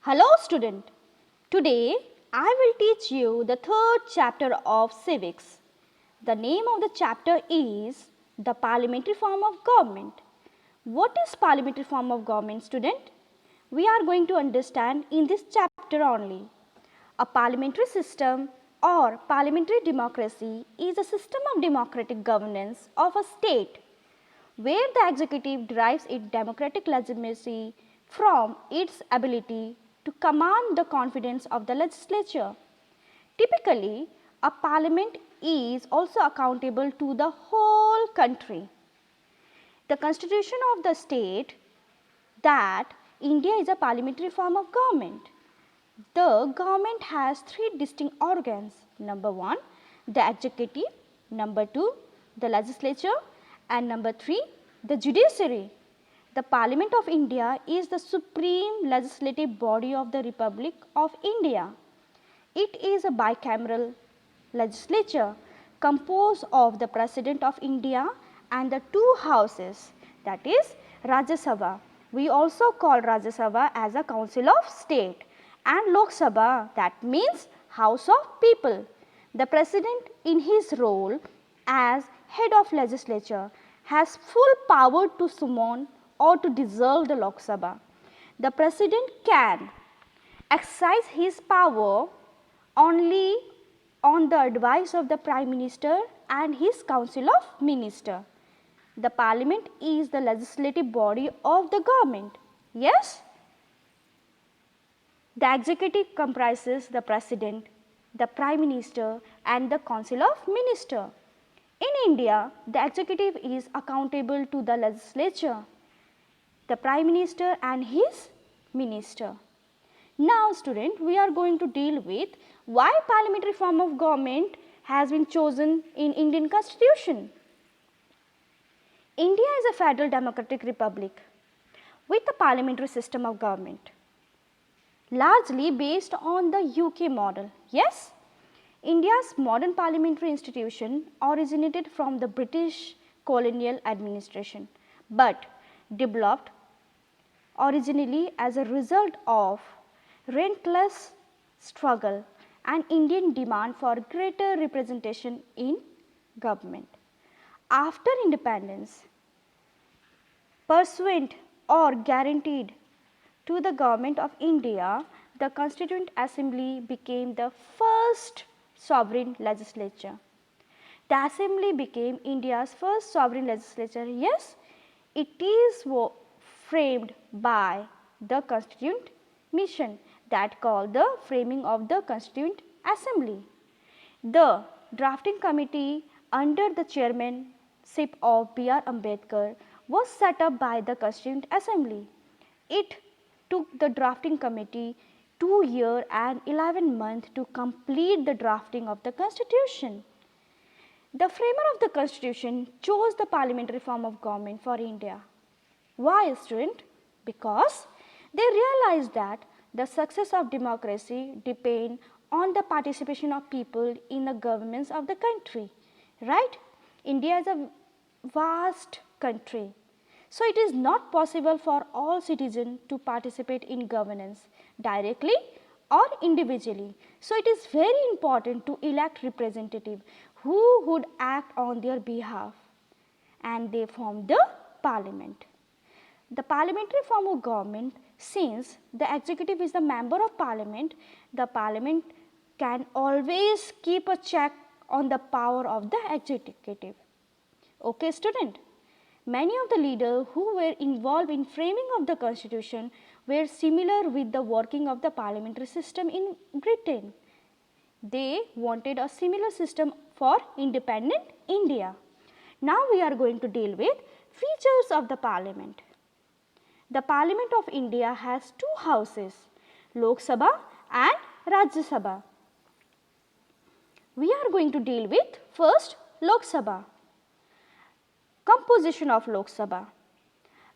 Hello student, today I will teach you the third chapter of civics. The name of the chapter is the parliamentary form of government. What is parliamentary form of government, student? We are going to understand in this chapter only. A parliamentary system or parliamentary democracy is a system of democratic governance of a state where the executive derives its democratic legitimacy from its ability to command the confidence of the legislature. Typically, a parliament is also accountable to the whole country. The constitution of the state that India is a parliamentary form of government. The government has three distinct organs. Number 1, the executive. Number 2, the legislature. And number 3, the judiciary. The Parliament of India is the supreme legislative body of the Republic of India. It is a bicameral legislature composed of the President of India and the two houses, that is Rajya Sabha. We also call Rajya Sabha as a council of state, and Lok Sabha, that means House of People. The President in his role as head of legislature has full power to summon or to dissolve the Lok Sabha. The President can exercise his power only on the advice of the Prime Minister and his Council of Ministers. The Parliament is the legislative body of the government. Yes? The executive comprises the President, the Prime Minister and the Council of Ministers. In India, the executive is accountable to the legislature, the Prime Minister and his minister. Now student, we are going to deal with why parliamentary form of government has been chosen in Indian Constitution. India is a federal democratic republic with a parliamentary system of government, largely based on the UK model. Yes, India's modern parliamentary institution originated from the British colonial administration, but developed originally as a result of relentless struggle and Indian demand for greater representation in government. After independence, pursuant or guaranteed to the Government of India, the Constituent Assembly became the first sovereign legislature. The Assembly became India's first sovereign legislature. Yes, it is framed by the Constituent Mission that called the framing of the Constituent Assembly. The drafting committee under the chairmanship of B.R. Ambedkar was set up by the Constituent Assembly. It took the drafting committee 2 years and 11 months to complete the drafting of the Constitution. The framer of the Constitution chose the parliamentary form of government for India. Why, student? Because they realized that the success of democracy depends on the participation of people in the governments of the country, right? India is a vast country, so it is not possible for all citizens to participate in governance directly or individually. So it is very important to elect representatives who would act on their behalf, and they form the parliament. The parliamentary form of government, since the executive is the member of parliament, the parliament can always keep a check on the power of the executive. Okay, student? Many of the leaders who were involved in framing of the constitution were similar with the working of the parliamentary system in Britain. They wanted a similar system for independent India. Now we are going to deal with features of the parliament. The Parliament of India has two houses, Lok Sabha and Rajya Sabha. We are going to deal with first Lok Sabha. Composition of Lok Sabha.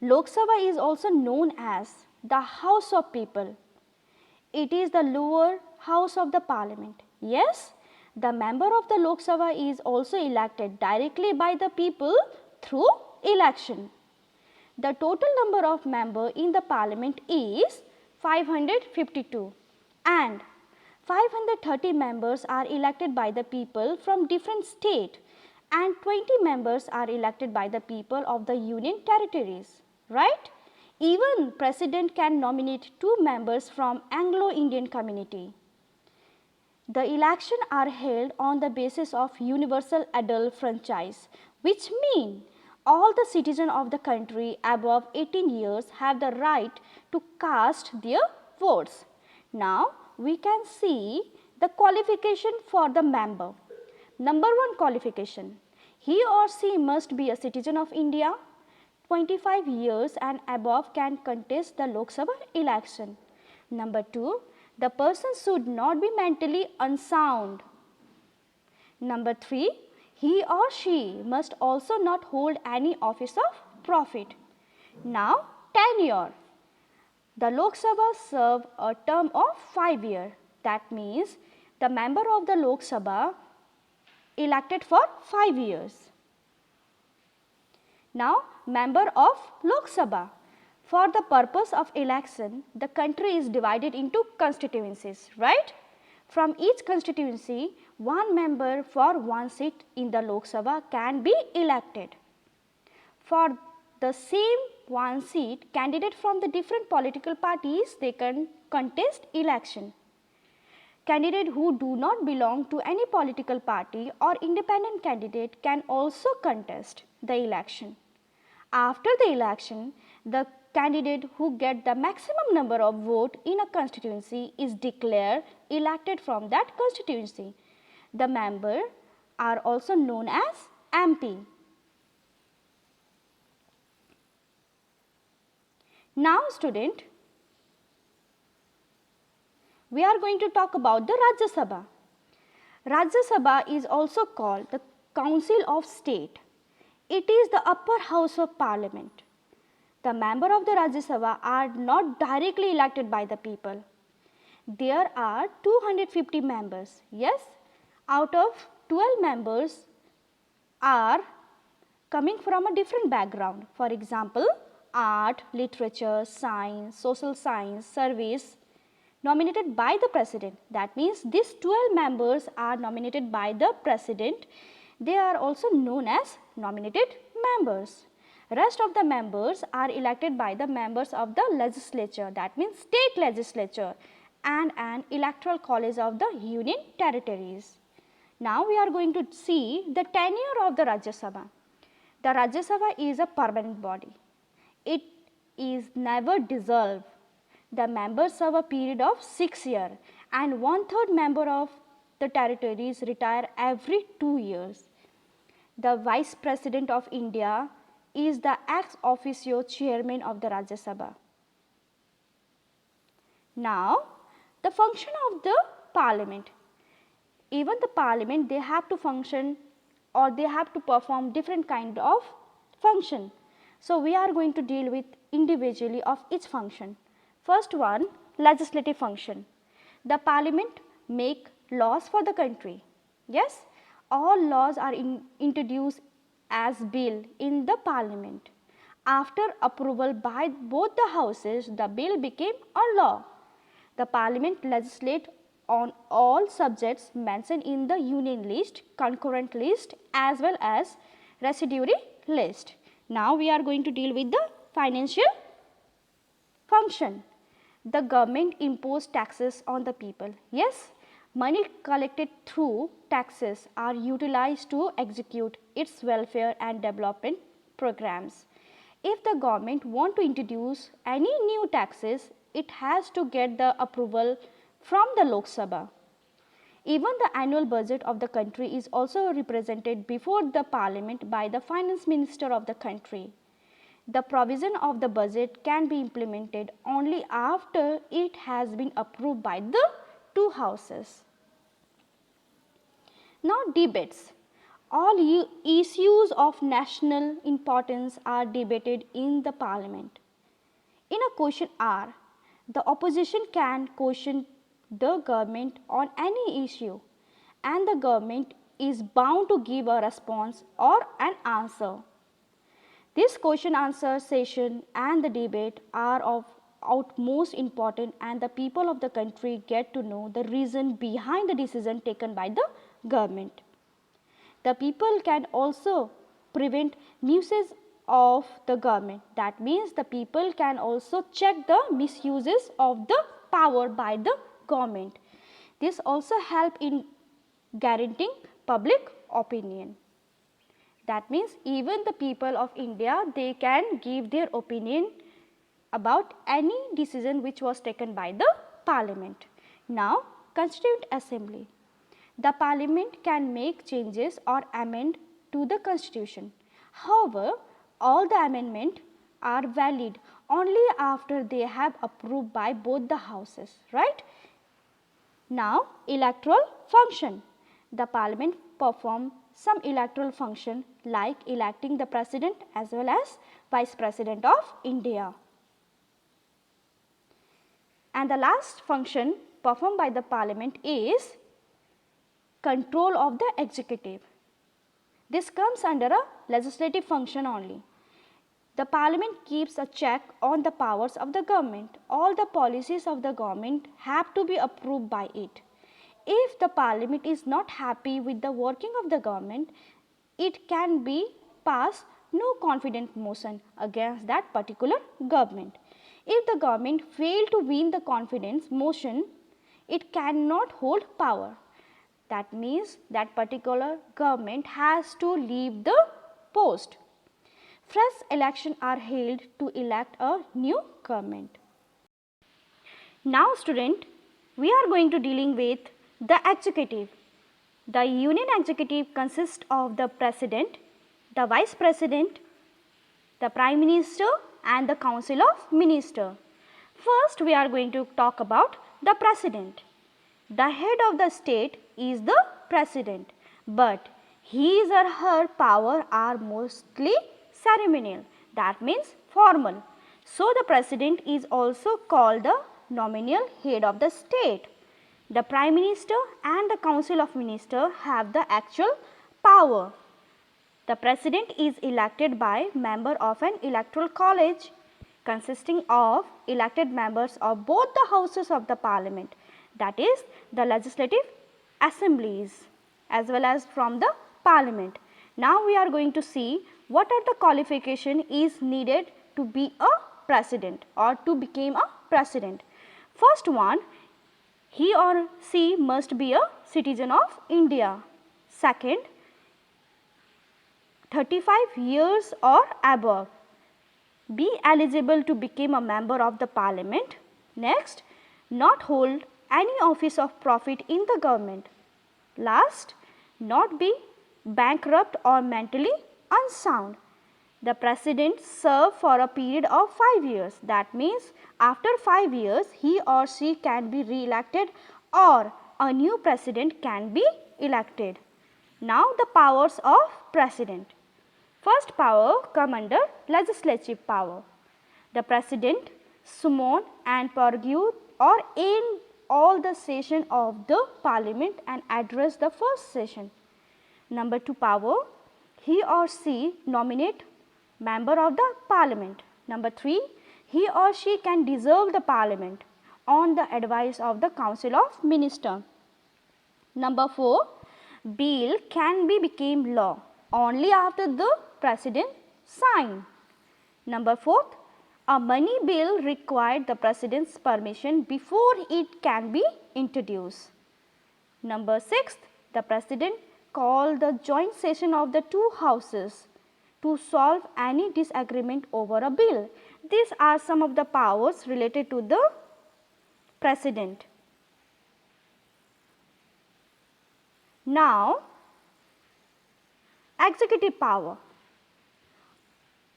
Lok Sabha is also known as the House of People. It is the lower house of the Parliament. Yes, the member of the Lok Sabha is also elected directly by the people through election. The total number of members in the parliament is 552 and 530 members are elected by the people from different states and 20 members are elected by the people of the union territories, right? Even president can nominate 2 members from Anglo-Indian community. The elections are held on the basis of universal adult franchise, which means all the citizens of the country above 18 years have the right to cast their votes. Now, we can see the qualification for the member. Number 1 qualification, he or she must be a citizen of India, 25 years and above can contest the Lok Sabha election. Number 2, the person should not be mentally unsound. Number 3, he or she must also not hold any office of profit. Now, tenure. The Lok Sabha serve a term of 5 years. That means the member of the Lok Sabha elected for 5 years. Now, member of Lok Sabha. For the purpose of election, the country is divided into constituencies, right? From each constituency, 1 member for 1 seat in the Lok Sabha can be elected. For the same 1 seat, candidate from the different political parties, they can contest election. Candidate who do not belong to any political party or independent candidate can also contest the election. After the election, the candidate who get the maximum number of votes in a constituency is declared elected from that constituency. The members are also known as MP. Now student, we are going to talk about the Rajya Sabha. Rajya Sabha is also called the Council of State. It is the upper house of parliament. The members of the Rajya Sabha are not directly elected by the people. There are 250 members. Yes, out of 12 members are coming from a different background. For example, art, literature, science, social science, service, nominated by the president. That means these 12 members are nominated by the president. They are also known as nominated members. Rest of the members are elected by the members of the legislature, that means state legislature, and an electoral college of the union territories. Now we are going to see the tenure of the Rajya Sabha. The Rajya Sabha is a permanent body. It is never dissolved. The members serve a period of 6 years and 1/3 member of the territories retire every 2 years. The Vice President of India is the ex officio chairman of the Rajya Sabha. Now, the function of the parliament. Even the parliament, they have to function or they have to perform different kind of function. So, we are going to deal with individually of each function. First one, legislative function. The parliament make laws for the country. Yes, all laws are introduced as bill in the parliament. After approval by both the houses, the bill became a law. The parliament legislate on all subjects mentioned in the union list, concurrent list as well as residuary list. Now we are going to deal with the financial function. The government impose taxes on the people. Yes, money collected through taxes are utilized to execute its welfare and development programs. If the government want to introduce any new taxes, it has to get the approval from the Lok Sabha. Even the annual budget of the country is also represented before the parliament by the finance minister of the country. The provision of the budget can be implemented only after it has been approved by the two houses. Now, debates. All issues of national importance are debated in the parliament. In a question hour, the opposition can question the government on any issue and the government is bound to give a response or an answer. This question answer session and the debate are of utmost important, and the people of the country get to know the reason behind the decision taken by the government. The people can also prevent misuse of the government. That means the people can also check the misuses of the power by the government. This also help in guaranteeing public opinion. That means even the people of India, they can give their opinion about any decision which was taken by the parliament. Now, Constituent Assembly. The parliament can make changes or amend to the constitution. However, all the amendments are valid only after they have approved by both the houses, right? Now, electoral function. The parliament perform some electoral function like electing the president as well as vice president of India. And the last function performed by the parliament is control of the executive. This comes under a legislative function only. The parliament keeps a check on the powers of the government. All the policies of the government have to be approved by it. If the parliament is not happy with the working of the government, it can be pass no confidence motion against that particular government. If the government fail to win the confidence motion, it cannot hold power. That means that particular government has to leave the post. Fresh elections are held to elect a new government. Now student, we are going to dealing with the executive. The union executive consists of the president, the vice president, the prime minister and the council of ministers. First we are going to talk about the president. The head of the state is the president, but his or her power are mostly ceremonial, that means formal. So the president is also called the nominal head of the state. The prime minister and the council of ministers have the actual power. The president is elected by member of an electoral college consisting of elected members of both the houses of the parliament, that is the legislative assemblies as well as from the parliament. Now we are going to see what are the qualification is needed to be a president or to become a president. First one, he or she must be a citizen of India. Second, 35 years or above, be eligible to become a member of the parliament. Next, not hold any office of profit in the government. Last, not be bankrupt or mentally unsound. The president serve for a period of 5 years. That means after 5 years he or she can be re-elected or a new president can be elected. Now the powers of president. First power come under legislative power. The president summon and purge or end all the session of the parliament and address the first session. Number 2 power, he or she nominate member of the parliament. Number 3, he or she can dissolve the parliament on the advice of the council of ministers. Number 4, bill can be become law only after the president sign. Number 4, a money bill required the president's permission before it can be introduced. Number 6, the president called the joint session of the two houses to solve any disagreement over a bill. These are some of the powers related to the president. Now, executive power.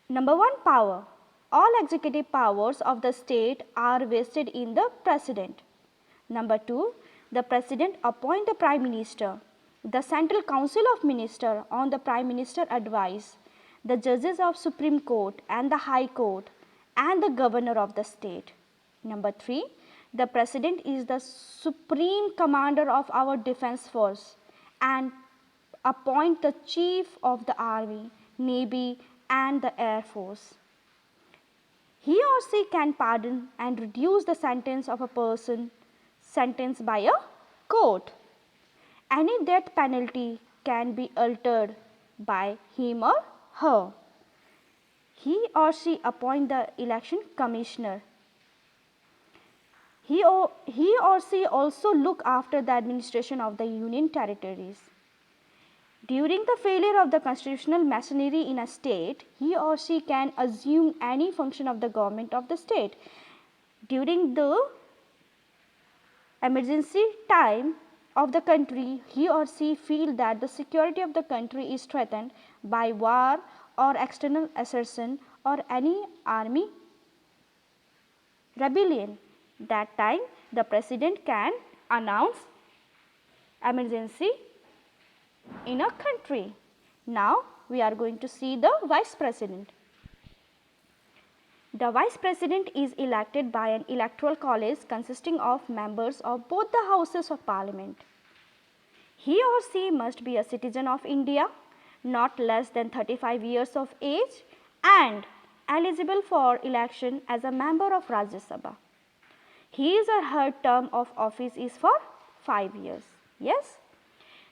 Number 1 power. All executive powers of the state are vested in the president. Number 2, the president appoint the prime minister, the central council of ministers on the prime minister advice, the judges of Supreme Court and the High Court and the governor of the state. Number 3, the president is the supreme commander of our defense force and appoint the chief of the army, navy and the air force. he or she can pardon and reduce the sentence of a person sentenced by a court. Any death penalty can be altered by him or her. He or she appoint the election commissioner. He or she also look after the administration of the union territories. During the failure of the constitutional machinery in a state, he or she can assume any function of the government of the state. During the emergency time of the country, he or she feel that the security of the country is threatened by war or external assertion or any army rebellion. That time the president can announce emergency in a country. Now we are going to see the vice president. The vice president is elected by an electoral college consisting of members of both the houses of parliament. He or she must be a citizen of India, not less than 35 years of age, and eligible for election as a member of Rajya Sabha. His or her term of office is for 5 years. Yes?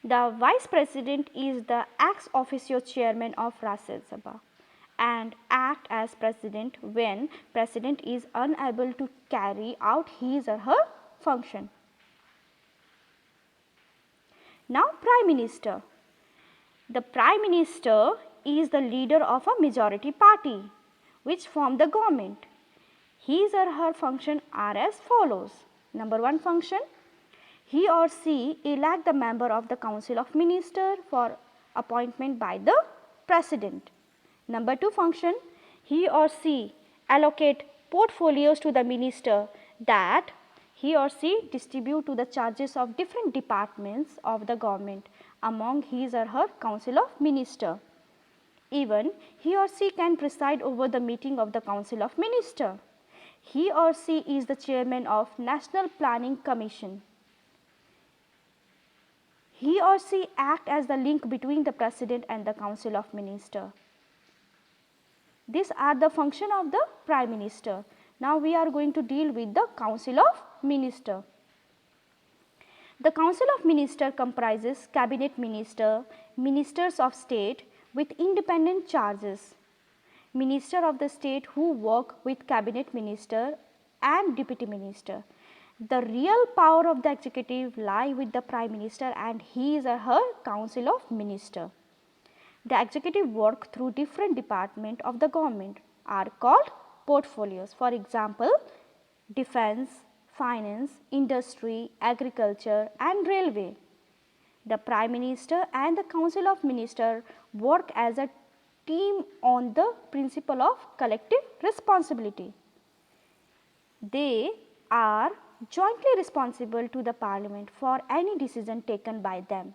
The vice president is the ex officio chairman of Rajya Sabha and act as president when president is unable to carry out his or her function. Now Prime Minister. The Prime Minister is the leader of a majority party which form the government. His or her function are as follows. Number 1 function, he or she elect the member of the Council of Ministers for appointment by the President. Number 2 function, he or she allocate portfolios to the minister that he or she distribute to the charges of different departments of the government among his or her Council of Ministers. Even he or she can preside over the meeting of the Council of Ministers. He or she is the chairman of National Planning Commission. He or she act as the link between the President and the Council of Ministers. These are the function of the Prime Minister. Now we are going to deal with the Council of Ministers. The Council of Ministers comprises cabinet minister, ministers of state with independent charges, minister of the state who work with cabinet minister and deputy minister. The real power of the executive lie with the Prime Minister and his or her Council of Ministers. The executive work through different departments of the government are called portfolios. For example, defense, finance, industry, agriculture and railway. The Prime Minister and the Council of Ministers work as a team on the principle of collective responsibility. They are jointly responsible to the Parliament for any decision taken by them.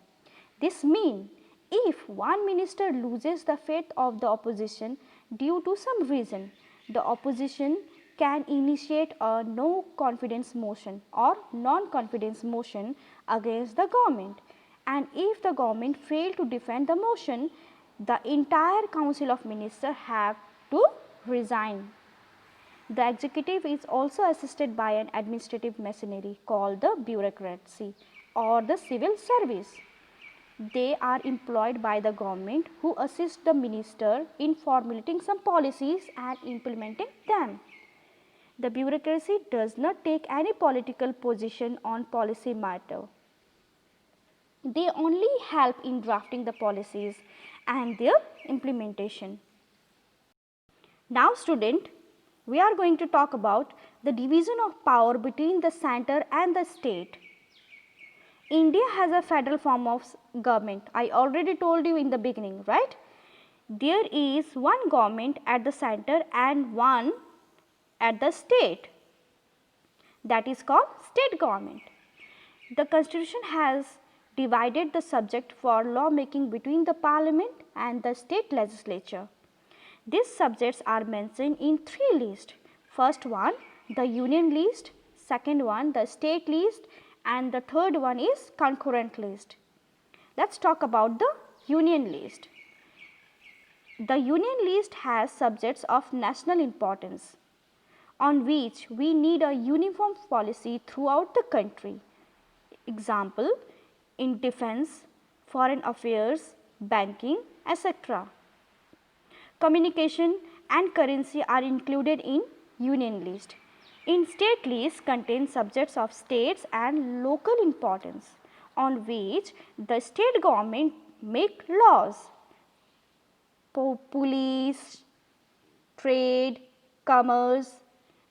This means if one minister loses the faith of the opposition due to some reason, the opposition can initiate a no confidence motion or non-confidence motion against the government, and if the government fail to defend the motion, the entire Council of Ministers have to resign. The executive is also assisted by an administrative machinery called the bureaucracy or the civil service. They are employed by the government who assist the minister in formulating some policies and implementing them. The bureaucracy does not take any political position on policy matter. They only help in drafting the policies and their implementation. Now student, we are going to talk about the division of power between the center and the state. India has a federal form of government. I already told you in the beginning, right? There is one government at the center and one at the state. That is called state government. The Constitution has divided the subject for law making between the Parliament and the state legislature. These subjects are mentioned in 3 lists. First one, the union list, second one, the state list, and the third one is concurrent list. Let's talk about the union list. The union list has subjects of national importance. on which we need a uniform policy throughout the country. Example, in defense, foreign affairs, banking, etc. Communication and currency are included in union list. In state list contain subjects of states and local importance on which the state government make laws. Police, trade, commerce,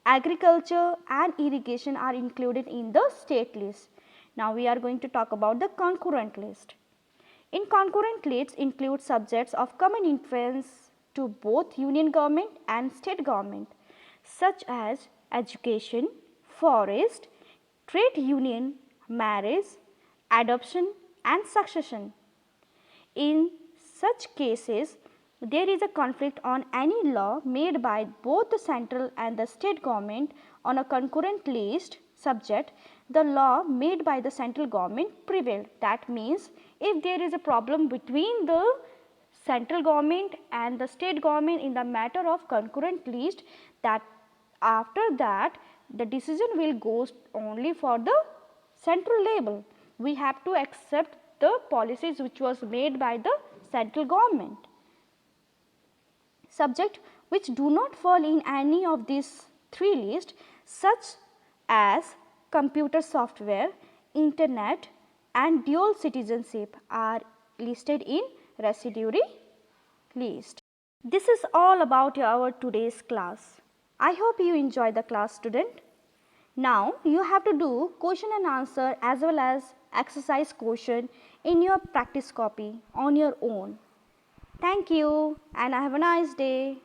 agriculture and irrigation are included in the state list. Now we are going to talk about the concurrent list. In concurrent lists include subjects of common interest to both union government and state government such as education, forest, trade union, marriage, adoption and succession. In such cases, there is a conflict on any law made by both the central and the state government on a concurrent list subject, the law made by the central government prevailed. That means, if there is a problem between the central government and the state government in the matter of concurrent list, that after that the decision will go only for the central level. We have to accept the policies which was made by the central government. Subject which do not fall in any of these three lists such as computer software, internet and dual citizenship are listed in residuary list. This is all about our today's class. I hope you enjoy the class, student. Now you have to do question and answer as well as exercise question in your practice copy on your own. Thank you and have a nice day.